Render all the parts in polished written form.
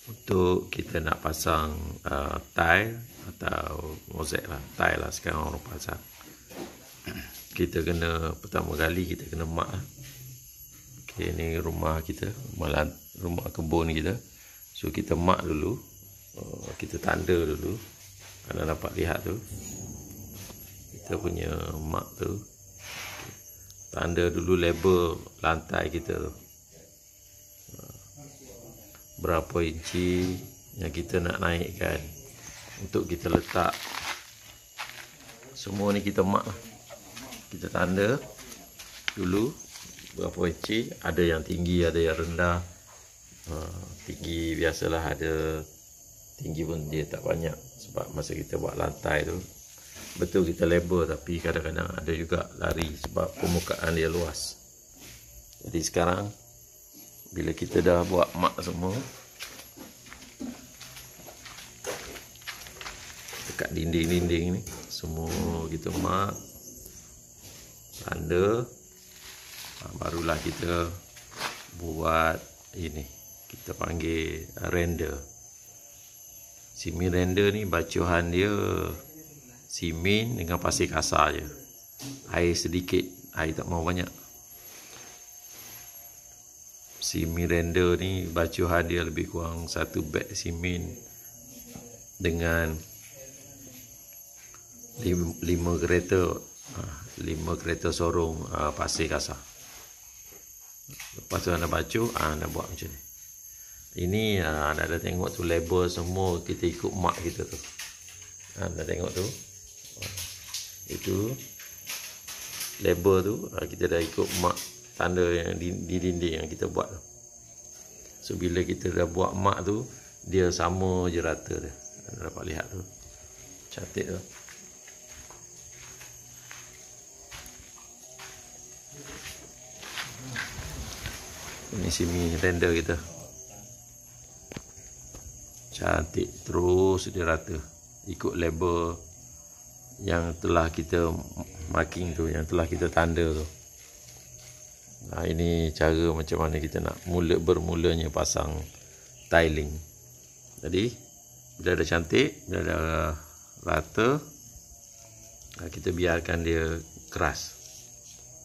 Untuk kita nak pasang tile atau mozaik lah, tile lah sekarang orang pasang. Kita kena, pertama kali kita kena mak lah. Okay, ni rumah kita, rumah kebun kita. So kita mak dulu, kita tanda dulu. Anda dapat lihat tu, kita punya mak tu. Tanda dulu label lantai kita tu, berapa inci yang kita nak naikkan untuk kita letak. Semua ni kita mak lah. Kita tanda dulu berapa inci, ada yang tinggi, ada yang rendah. Tinggi biasalah, ada tinggi pun dia tak banyak, sebab masa kita buat lantai tu betul kita label, tapi kadang-kadang ada juga lari sebab permukaan dia luas. Jadi sekarang bila kita dah buat mak semua dekat dinding-dinding ni, semua kita mak, tanda, barulah kita buat ini, kita panggil render. Simin render ni bacuhan dia simin dengan pasir kasar je, air sedikit, air tak mau banyak. Simin render ni bacuhan dia lebih kurang 1 beg simin dengan 5 kereta sorong pasir kasar. Lepas tu anda bacuh, anda buat macam ni. Ini anda dah tengok tu label semua kita ikut mak kita tu. Anda tengok tu, itu label tu kita dah ikut mak tanda yang di dinding yang kita buat tu. So bila kita dah buat mak tu, dia sama je rata dia. Anda dapat lihat tu, cantik tu. Ini simi render kita, cantik, terus dia rata ikut label yang telah kita marking tu, yang telah kita tanda tu. Ini cara macam mana kita nak bermulanya pasang tiling. Jadi bila dah cantik, bila dah rata, kita biarkan dia keras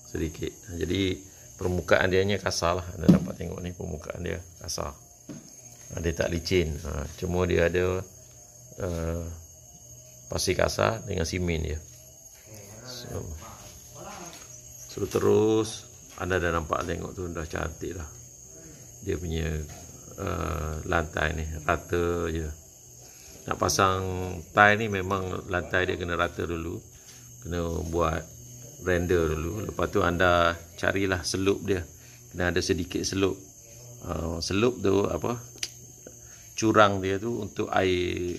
sedikit. Jadi permukaan dia nya kasar lah. Anda dapat tengok ni, permukaan dia kasar, dia tak licin. Cuma dia ada pasir kasar dengan simen dia. So terus anda dah nampak, tengok tu dah cantik lah. Dia punya lantai ni rata je. Nak pasang tile ni memang lantai dia kena rata dulu, kena buat render dulu. Lepas tu anda carilah selup dia, kena ada sedikit selup. Selup tu apa, curang dia tu untuk air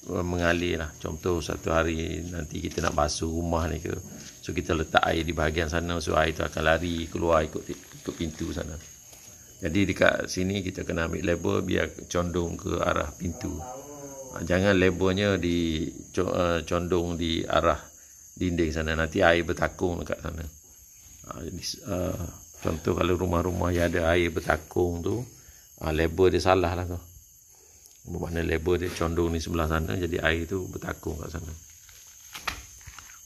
mengalir lah. Contoh satu hari nanti kita nak basuh rumah ni ke, so kita letak air di bahagian sana, so air tu akan lari keluar ikut pintu sana. Jadi dekat sini kita kena ambil label biar condong ke arah pintu. Jangan labelnya condong di arah dinding sana, nanti air bertakung dekat sana. Contoh kalau rumah-rumah yang ada air bertakung tu, label dia salah lah tu. Bermakna label dia condong ni sebelah sana, jadi air tu bertakung kat sana.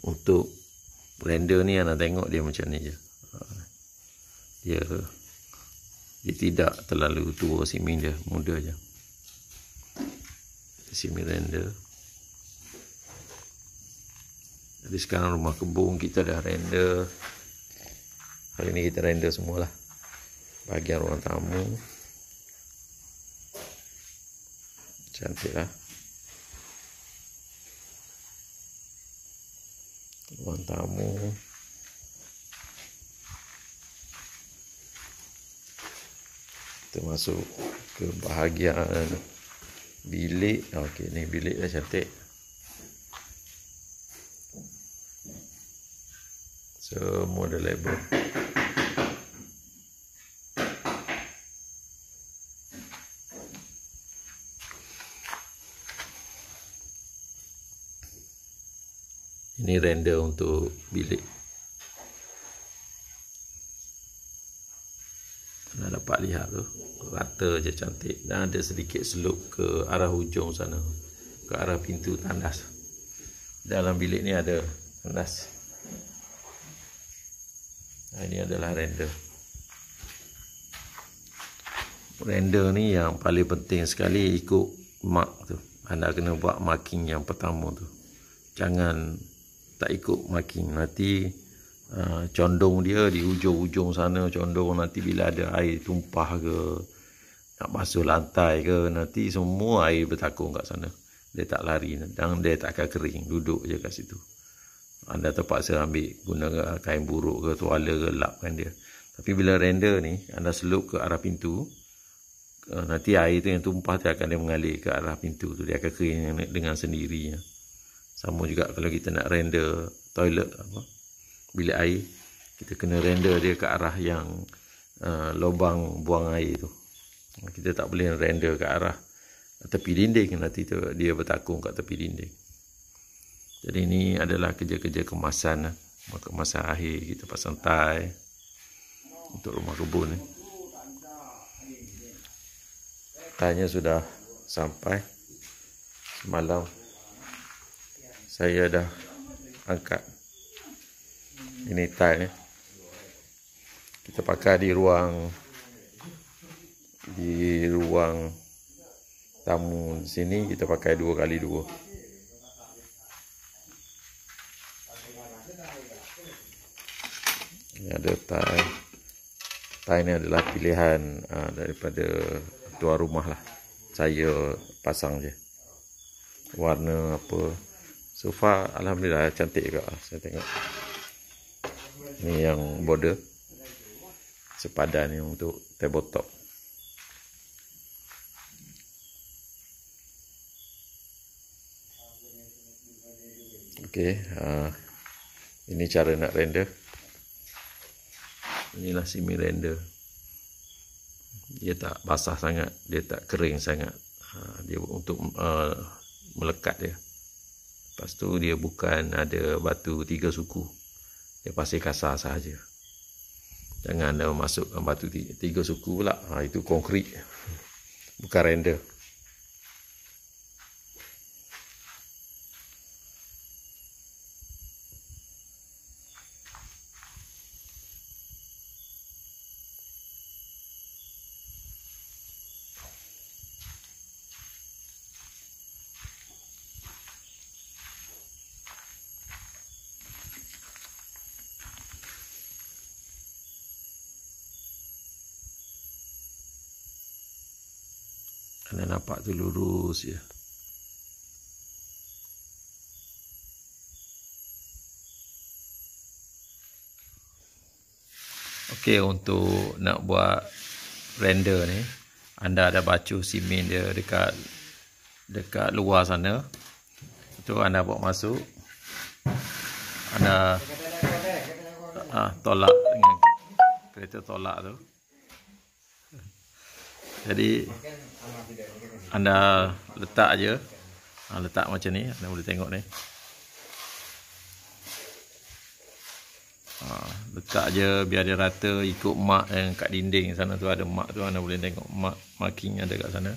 Untuk render ni anda tengok dia macam ni je. Dia tidak terlalu tua simen dia, muda je. Simen render. Jadi sekarang rumah kebun kita dah render. Hari ni kita render semualah bahagian ruang tamu. Cantik lah ruang tamu. Kita masuk ke bahagian bilik. Okey, ni bilik dah cantik. Semua ada label. Ini render untuk bilik. Anda dapat lihat tu rata je cantik. Dan ada sedikit slope ke arah hujung sana, ke arah pintu tandas. Dalam bilik ni ada tandas. Ini adalah render. Render ni yang paling penting sekali, ikut mark tu. Anda kena buat marking yang pertama tu. Jangan tak ikut marking. Nanti condong dia di hujung-hujung sana, condong nanti bila ada air tumpah ke, nak basuh lantai ke, nanti semua air bertakung kat sana. Dia tak lari dan dia tak akan kering, duduk je kat situ. Anda terpaksa ambil guna kain buruk ke tuala ke, lapkan dia. Tapi bila render ni, anda slope ke arah pintu, nanti air tu yang tumpah tu akan dia mengalir ke arah pintu tu, dia akan kering dengan sendirinya. Sama juga kalau kita nak render toilet bilik air, kita kena render dia ke arah yang lubang buang air tu. Kita tak boleh render ke arah tepi dinding, nanti tu dia bertakung kat tepi dinding. Jadi ini adalah kerja-kerja kemasan, kemasan akhir kita pasang tile untuk rumah kebun ni. Tile-nya sudah sampai. Semalam saya dah angkat. Ini tile ni. Kita pakai di ruang tamu di sini, kita pakai 2x2. Ini ada tile. Tile ni adalah pilihan daripada tuan rumah lah. Saya pasang je. Warna apa. So far alhamdulillah cantik juga. Saya tengok. Ni yang border. Sepadan ni untuk tabletop. Okey. Ini cara nak render. Inilah semi render. Dia tak basah sangat, dia tak kering sangat. Dia untuk melekat dia. Lepas tu dia bukan ada batu 3 suku. Dia pasir kasar sahaja. Jangan anda masukkan batu 3 suku pula. Itu konkrit. Bukan render. Anda nampak tu lurus je. Okey, untuk nak buat render ni, anda ada basuh simen dia dekat luar sana. Itu anda bawa masuk. Anda tolak dengan kereta tolak tu. Jadi anda letak je. Letak macam ni, anda boleh tengok ni. Letak je biar dia rata, ikut mark yang kat dinding sana tu ada mark tu, anda boleh tengok marking ada kat sana.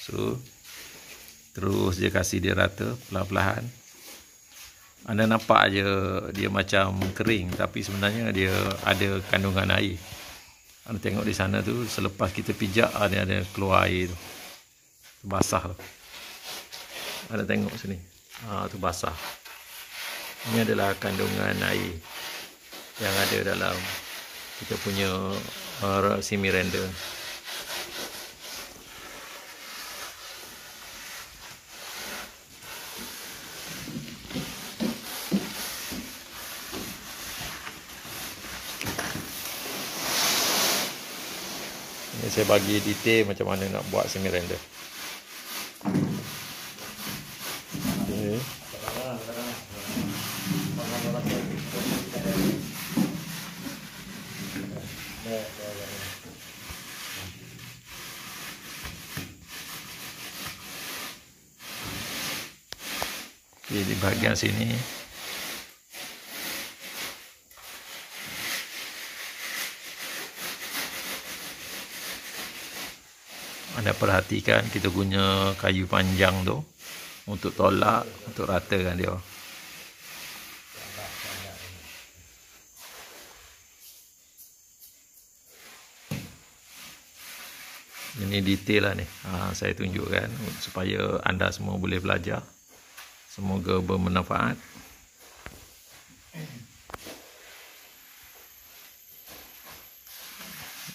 So terus je kasih dia rata perlahan-lahan. Anda nampak je dia macam kering, tapi sebenarnya dia ada kandungan air. Anda tengok di sana tu, selepas kita pijak dia ada keluar air tu. Basah tu. Anda tengok sini. Tu basah. Ini adalah kandungan air yang ada dalam kita punya semi render. Ini saya bagi detail macam mana nak buat semi render. Okay. Okay, di bahagian sini perhatikan kita guna kayu panjang tu untuk tolak, untuk ratakan dia. Ini detail lah ni, saya tunjukkan supaya anda semua boleh belajar. Semoga bermanfaat.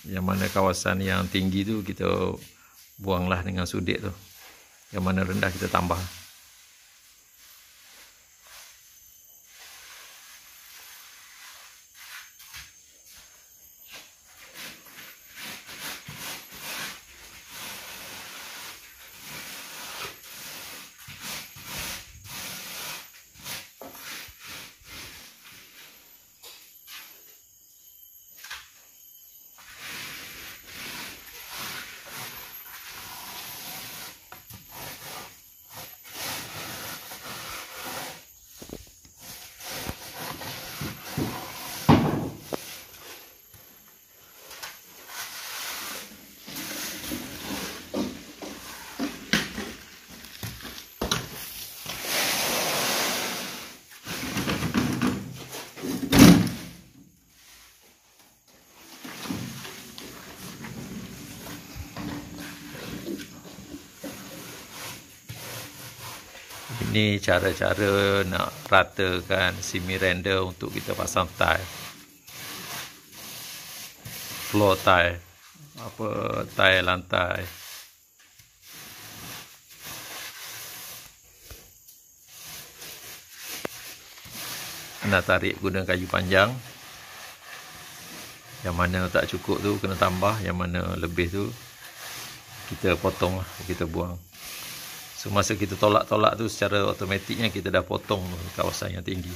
Yang mana kawasan yang tinggi tu kita buanglah dengan sudik tu. Yang mana rendah kita tambah. Ini cara-cara nak ratakan semi render untuk kita pasang tile, floor tile, tile lantai. Anda tarik guna kayu panjang. Yang mana tak cukup tu kena tambah, yang mana lebih tu kita potong lah, kita buang. So, masa kita tolak-tolak tu secara automatiknya kita dah potong kawasan yang tinggi.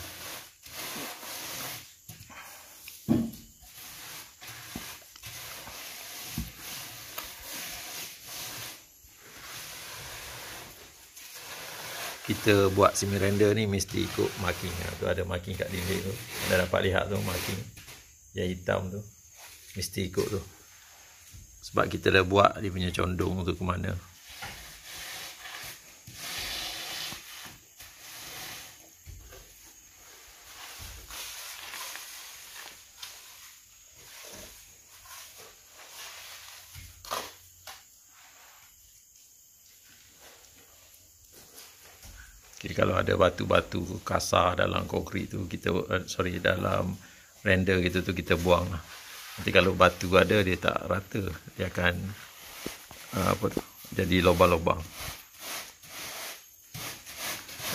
Kita buat semi render ni mesti ikut marking. Tu ada marking kat dinding tu. Anda dapat lihat tu marking yang hitam tu. Mesti ikut tu. Sebab kita dah buat dia punya condong tu ke mana. Jadi kalau ada batu-batu kasar dalam konkrit tu kita dalam render kita tu kita buang lah. Nanti kalau batu ada dia tak rata, dia akan jadi lubang-lubang.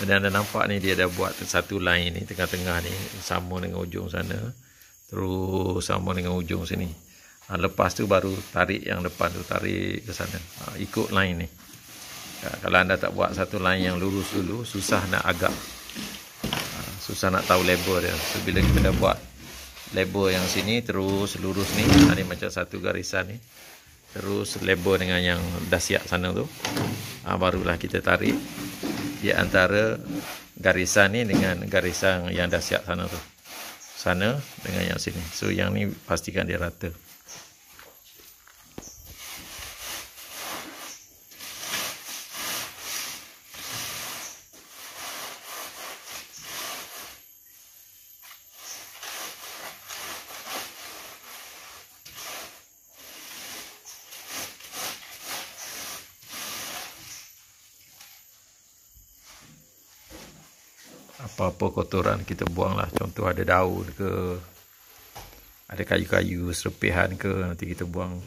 Dan anda nampak ni dia dah buat satu line ni tengah-tengah ni sama dengan ujung sana, terus sama dengan ujung sini. Lepas tu baru tarik yang depan tu, tarik ke sana. Ikut line ni. Kalau anda tak buat satu line yang lurus dulu, susah nak agak, susah nak tahu label dia. So, bila kita dah buat label yang sini terus lurus ni, ni macam satu garisan ni, terus label dengan yang dah siap sana tu, barulah kita tarik di antara garisan ni dengan garisan yang dah siap sana tu, sana dengan yang sini. So yang ni pastikan dia rata. Apa-apa kotoran kita buanglah. Contoh ada daun ke, ada kayu-kayu serpihan ke, nanti kita buang.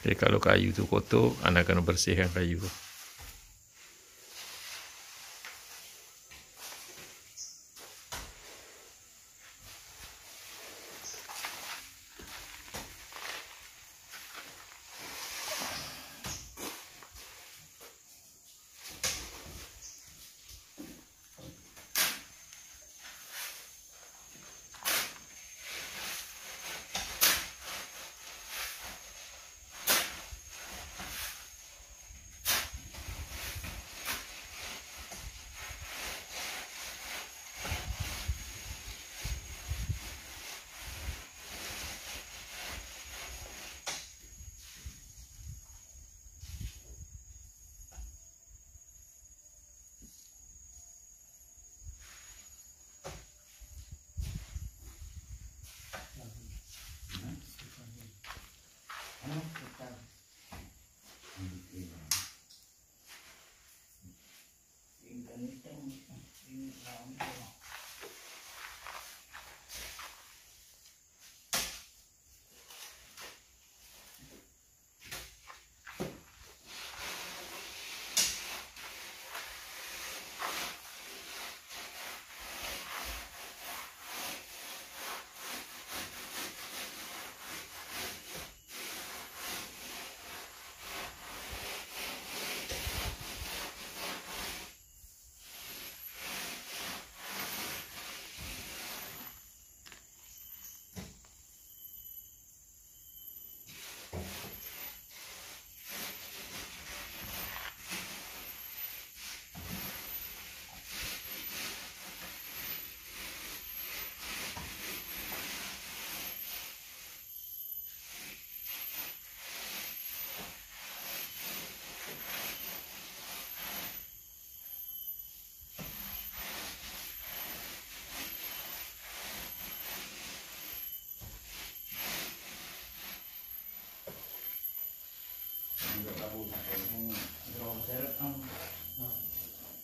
Jadi kalau kayu tu kotor, anda kena bersihkan kayu tu.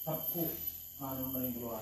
Aku main keluar.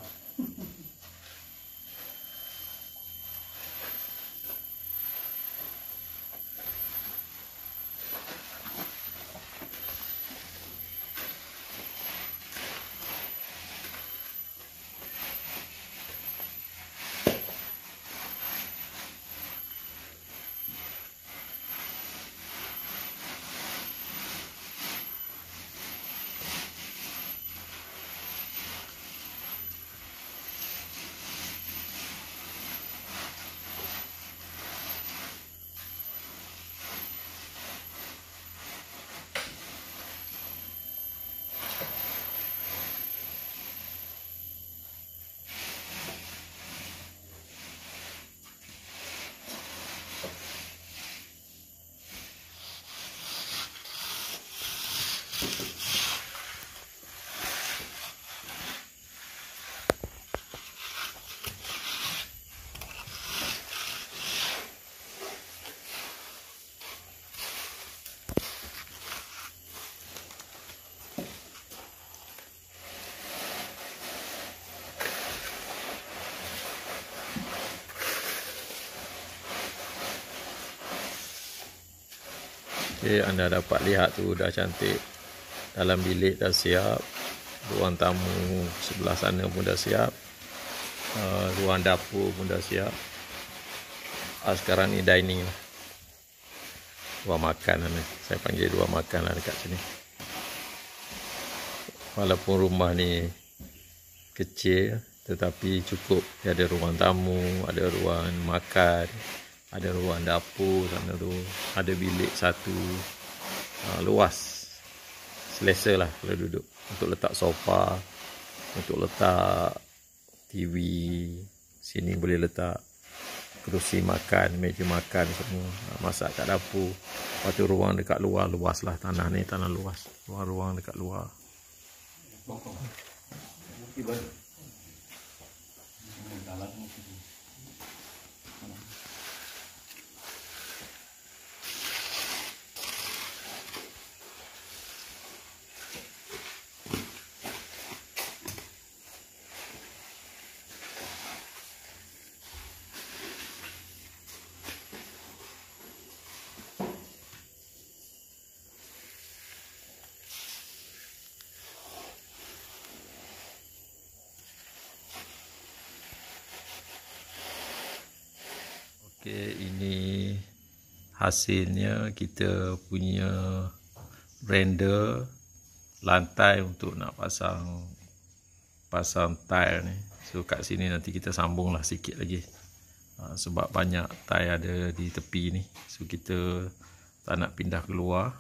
Okay, anda dapat lihat tu dah cantik. Dalam bilik dah siap. Ruang tamu sebelah sana pun dah siap. Ruang dapur pun dah siap. Sekarang ni dining lah. Ruang makan lah ni. Saya panggil ruang makan lah dekat sini. Walaupun rumah ni kecil, tetapi cukup. Dia ada ruang tamu, ada ruang makan, ada ruang dapur sana tu, ada bilik satu, luas, selesa lah kalau duduk. Untuk letak sofa, untuk letak TV, sini boleh letak kerusi makan, meja makan semua, masak kat dapur. Lepas tu ruang dekat luar, luas lah tanah ni, tanah luas, ruang-ruang dekat luar. Okay, ini hasilnya kita punya render lantai untuk nak pasang tile ni. So kat sini nanti kita sambung lah sikit lagi. Sebab banyak tile ada di tepi ni. So kita tak nak pindah keluar.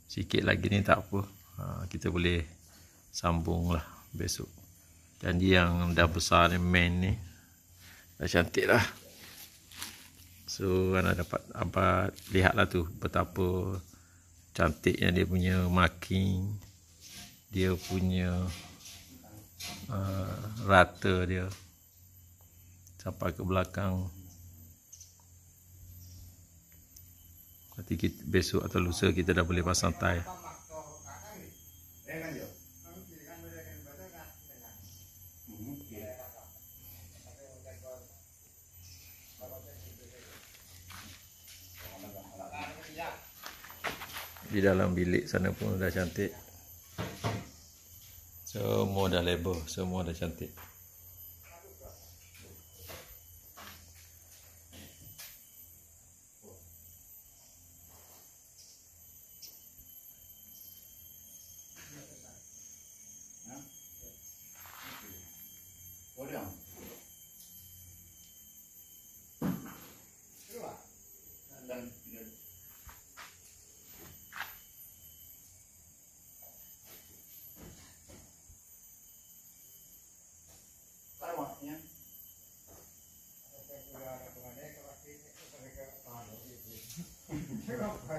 Sikit lagi ni tak apa. Kita boleh sambung lah besok. Janji yang dah besar ni, main ni dah cantik lah. So anda dapat lihatlah tu betapa cantiknya dia punya marking, dia punya rata dia sampai ke belakang. Nanti besok atau lusa kita dah boleh pasang tile. Di dalam bilik sana pun dah cantik. Semua dah label, semua dah cantik.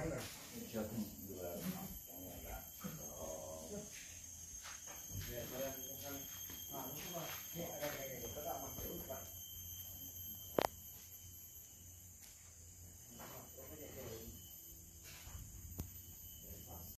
Ya.